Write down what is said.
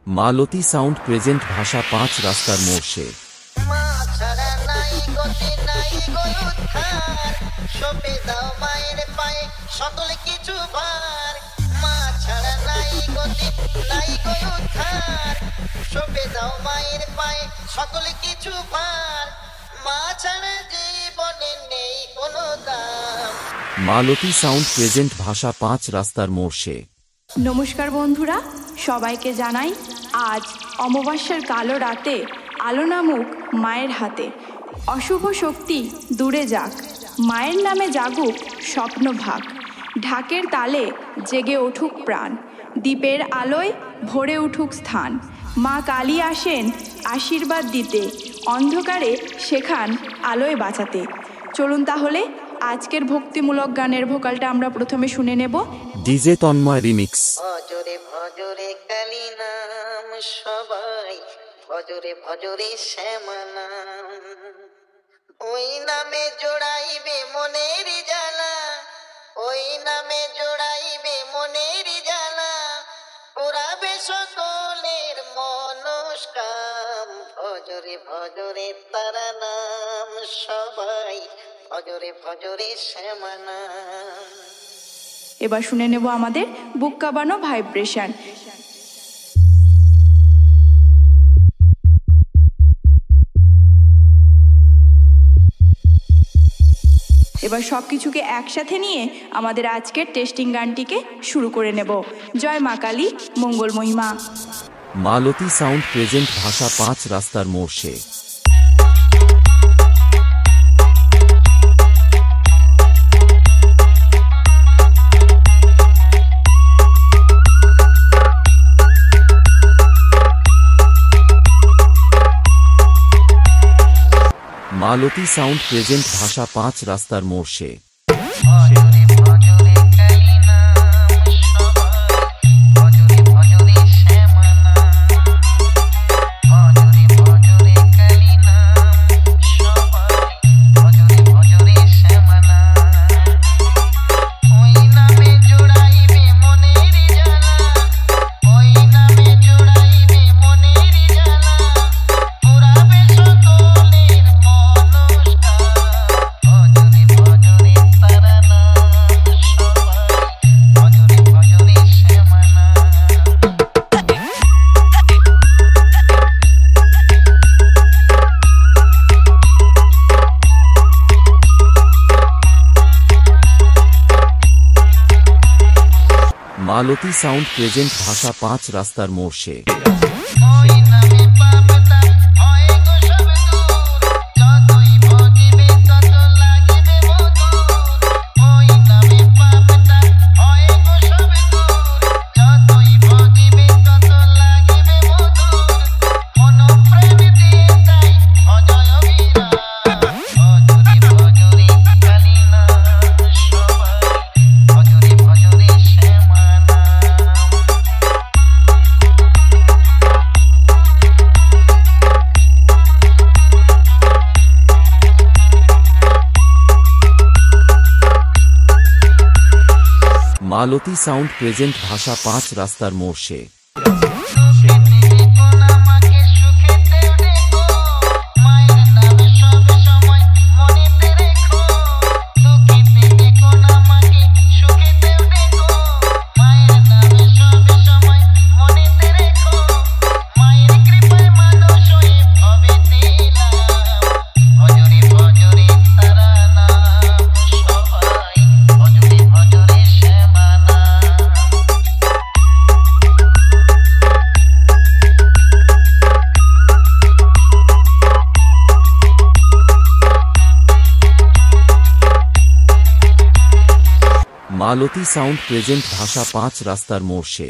मालती sound present भाषा 5 रास्तार मोड़ से मालती साउंड प्रेजेंट भाषा 5 रास्तार मोड़ से। নমস্কার বন্ধুরা, সবাইকে জানাই আজ অমাবস্যার কালো রাতে আলো নামুক মায়ের হাতে। অশুভ শক্তি দূরে যাক, মায়ের নামে জাগুক স্বপ্ন ভাগ। ঢাকের তালে জেগে উঠুক প্রাণ, দ্বীপের আলোয় ভরে উঠুক স্থান। মা কালী আসেন আশীর্বাদ দিতে, অন্ধকারে শেখান আলোয় বাঁচাতে। চলুন তাহলে আজকের ভক্তিমূলক গানের ভোকালটা আমরা প্রথমে শুনে নেব। DJ Tanmoy remix. ভজরে ভজরে কালী নাম, সবাই ভজরে ভজরে শ্যামা নাম। ওই নামে জোড়াইবে মনের জ্বালা, ওই নামে জোড়াইবে মনের জ্বালা। পুরাবে সকলের মনস্কাম, ভজরে ভজরে তারা নাম, সবাই ভজরে ভজরে শ্যামা নাম। এবার শুনে নেব আমাদের বুক কাঁপানো ভাইব্রেশন। এবার সব কিছুকে একসাথে নিয়ে আমাদের আজকের টেস্টিং গানটিকে শুরু করে নেব। জয় মা কালী, মঙ্গল মহিমা। मालती साउंड प्रेजेंट भाषा 5 रास्तार मोड़ से। मालती साउंड प्रेजेंट भाषा 5 रास्तार मोड़ से। मालती साउंड प्रेजेंट भाषा 5 रास्तार मोड़ से। मालती साउंड प्रेजेंट भाषा 5 रास्तार मोड़ से। मालती साउंड प्रेजेंट भाषा 5 रास्तार मोड़ से।